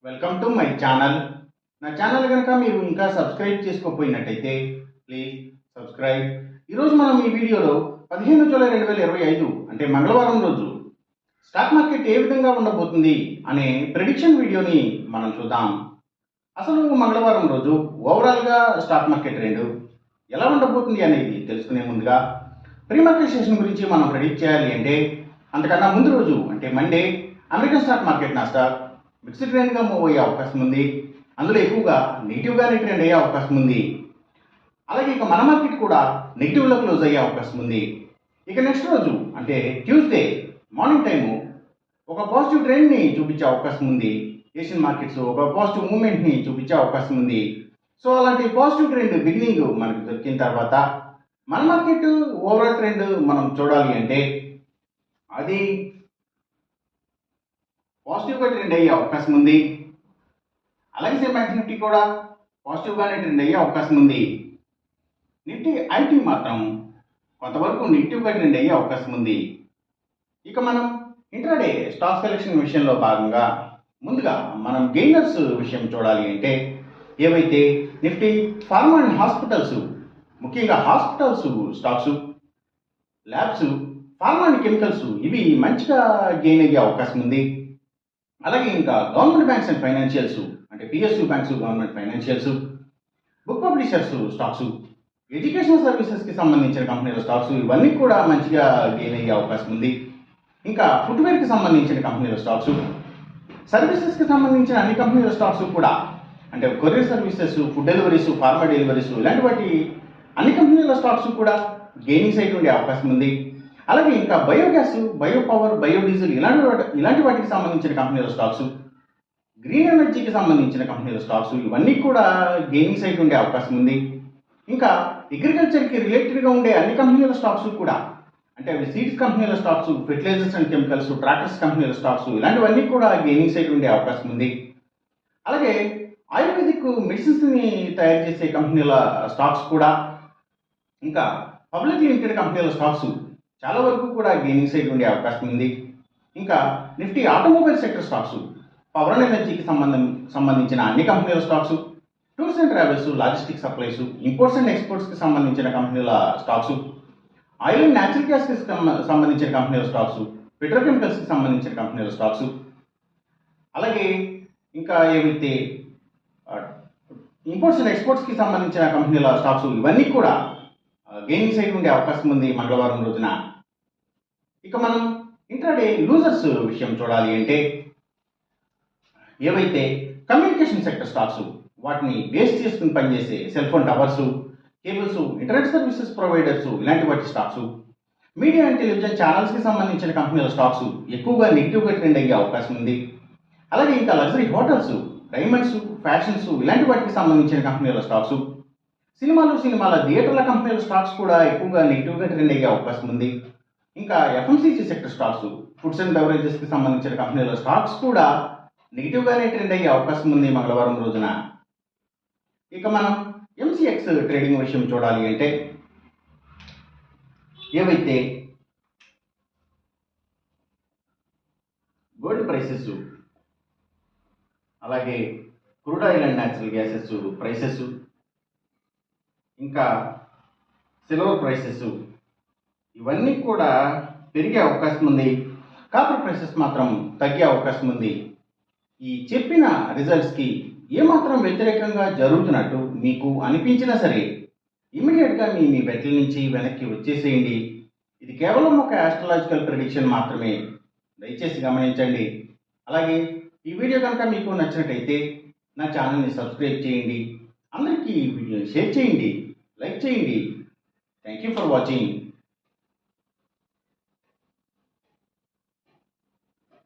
Welcome to my channel. నా channel కనుక మీరు ఇంకా సబ్స్క్రైబ్ చేసుకోకపోయినట్టయితే ప్లీజ్ సబ్స్క్రైబ్. ఈరోజు మనం ఈ వీడియోలో 15 జూలై 2025 అంటే మంగళవారం రోజు స్టాక్ మార్కెట్ ఏ విధంగా ఉండబోతుంది అనే ప్రెడిక్షన్ వీడియోని మనం చూద్దాం. అసలు మంగళవారం రోజు ఓవరాల్గా స్టాక్ మార్కెట్ ట్రెండ్ ఎలా ఉండబోతుంది అనేది తెలుసుకునే ముందుగా ప్రీ మార్కెట్ సెషన్ గురించి మనం ప్రెడిక్ట్ చేయాలి అంటే అంతకన్నా ముందు రోజు అంటే Monday American stock market Nasdaq mixed ట్రెండ్గా మూవ్ అయ్యే అవకాశం ఉంది. అందులో ఎక్కువగా నెగిటివ్గానే ట్రెండ్ అయ్యే అవకాశం ఉంది. అలాగే ఇక మన మార్కెట్ కూడా నెగిటివ్లో క్లోజ్ అయ్యే అవకాశం ఉంది. ఇక నెక్స్ట్ రోజు అంటే ట్యూస్డే మార్నింగ్ టైము ఒక పాజిటివ్ ట్రెండ్ని చూపించే అవకాశం ఉంది. ఏషియన్ మార్కెట్స్ ఒక పాజిటివ్ మూమెంట్ని చూపించే అవకాశం ఉంది. సో అలాంటి పాజిటివ్ ట్రెండ్ బిగినింగ్ మనకు దొరికిన తర్వాత మన మార్కెట్ ఓవరాల్ ట్రెండ్ మనం చూడాలి అంటే అది పాజిటివ్గా ట్రెండ్ అయ్యే అవకాశం ఉంది. అలాగే సేమ్ బ్యాంక్ నిఫ్టీ కూడా పాజిటివ్గానే ట్రెండ్ అయ్యే అవకాశం ఉంది. నిఫ్టీ ఐటీ మాత్రం కొంతవరకు నెగిటివ్గా ట్రెండ్ అయ్యే అవకాశం ఉంది. ఇక మనం ఇంట్రాడే స్టాక్ సెలెక్షన్ విషయంలో భాగంగా ముందుగా మనం గెయినర్స్ విషయం చూడాలి అంటే ఏవైతే నిఫ్టీ ఫార్మా అండ్ హాస్పిటల్స్, ముఖ్యంగా hospitals stocks, labs, pharma and chemicals ఇవి మంచిగా గెయిన్ అయ్యే అవకాశం ఉంది. అలాగే ఇంకా గవర్నమెంట్ బ్యాంక్స్ అండ్ ఫైనాన్షియల్స్ అంటే PSU banks, government financials, book publishers stocks, educational సర్వీసెస్కి సంబంధించిన కంపెనీల స్టాక్స్ ఇవన్నీ కూడా మంచిగా గెయిన్ అయ్యే అవకాశం ఉంది. ఇంకా ఫుట్వేర్కి సంబంధించిన కంపెనీల స్టాక్స్, సర్వీసెస్కి సంబంధించిన అన్ని కంపెనీల స్టాక్స్ కూడా అంటే courier services, food deliveries, pharma deliveries ఇలాంటి వాటి అన్ని కంపెనీల స్టాక్స్ కూడా గెయినింగ్ సైడ్ ఉండే అవకాశం ఉంది. అలాగే ఇంకా బయోగ్యాస్, బయో పవర్, బయోడీజిల్ ఇలాంటి వాటికి సంబంధించిన కంపెనీల స్టాక్స్, గ్రీన్ ఎనర్జీకి సంబంధించిన కంపెనీల స్టాక్స్ ఇవన్నీ కూడా గెయినింగ్ సైడ్ ఉండే అవకాశం ఉంది. ఇంకా అగ్రికల్చర్కి రిలేటెడ్గా ఉండే అన్ని కంపెనీల స్టాక్స్ కూడా అంటే అవి సీడ్స్ కంపెనీల stocks, fertilizers and chemicals, tractors కంపెనీల స్టాక్స్ ఇలాంటివన్నీ కూడా గెయినింగ్ సైడ్ ఉండే అవకాశం ఉంది. అలాగే ఆయుర్వేదిక్ మెడిసిన్స్ని తయారు చేసే కంపెనీల స్టాక్స్ కూడా, ఇంకా పబ్లిక్ లిమిటెడ్ కంపెనీల స్టాక్స్ చాలా వరకు కూడా గెయినింగ్ సైడ్ ఉండే అవకాశం ఉంది. ఇంకా Nifty automobile sector stocks, power and ఎనర్జీకి సంబంధించిన అన్ని కంపెనీల stocks, tours and travels, logistic supplies, imports and ఎక్స్పోర్ట్స్కి సంబంధించిన కంపెనీల స్టాక్స్, ఆయిల్ అండ్ న్యాచురల్ గ్యాస్కి సంబంధించిన కంపెనీల స్టాక్స్, పెట్రోకెమికల్స్కి సంబంధించిన కంపెనీల స్టాక్స్, అలాగే ఇంకా ఏవైతే ఇంపోర్ట్స్ అండ్ ఎక్స్పోర్ట్స్కి సంబంధించిన కంపెనీల స్టాక్స్ ఇవన్నీ కూడా గెయినింగ్ సైడ్ ఉండే అవకాశం ఉంది మంగళవారం రోజున. ఇక మనం ఇంట్రాడే లూజర్స్ విషయం చూడాలి అంటే ఏవైతే కమ్యూనికేషన్ సెక్టర్ స్టాక్స్, వాటిని బేస్ చేసుకుని పనిచేసే cell phone towers, cables, internet services providers ఇలాంటి వాటి స్టాక్స్, మీడియా అండ్ టెలివిజన్ ఛానల్స్కి సంబంధించిన కంపెనీల స్టాక్స్ ఎక్కువగా నెగిటివ్గా ట్రెండ్ అయ్యే అవకాశం ఉంది. అలాగే ఇంకా లగ్జరీ హోటల్స్, డైమండ్స్, ఫ్యాషన్స్ ఇలాంటి వాటికి సంబంధించిన కంపెనీల స్టాక్స్, సినిమాల థియేటర్ల కంపెనీల స్టాక్స్ కూడా ఎక్కువగా నెగిటివ్గా ట్రెండ్ అయ్యే అవకాశం ఉంది. ఇంకా FMCG sector stocks, foods and బెవరేజెస్కి సంబంధించిన కంపెనీల స్టాక్స్ కూడా నెగిటివ్గానే ట్రెండ్ అయ్యే అవకాశం ఉంది మంగళవారం రోజున. ఇక మనం ఎంసీఎక్స్ ట్రేడింగ్ విషయం చూడాలి అంటే ఏవైతే గోల్డ్ ప్రైసెస్, అలాగే crude oil and natural gases prices, ఇంకా సిల్వర్ ప్రైసెస్ ఇవన్నీ కూడా పెరిగే అవకాశం ఉంది. కాపర్ ప్రైసెస్ మాత్రం తగ్గే అవకాశం ఉంది. ఈ చెప్పిన రిజల్ట్స్కి ఏమాత్రం వ్యతిరేకంగా జరుగుతున్నట్టు మీకు అనిపించినా సరే ఇమీడియట్గా మీ బెట్ల నుంచి వెనక్కి వచ్చేసేయండి. ఇది కేవలం ఒక ఆస్ట్రాలజికల్ ప్రెడిక్షన్ మాత్రమే, దయచేసి గమనించండి. అలాగే ఈ వీడియో కనుక మీకు నచ్చినట్టయితే నా ఛానల్ని సబ్స్క్రైబ్ చేయండి, అందరికీ ఈ వీడియోని షేర్ చేయండి, లైక్ చేయండి. Thank you for watching.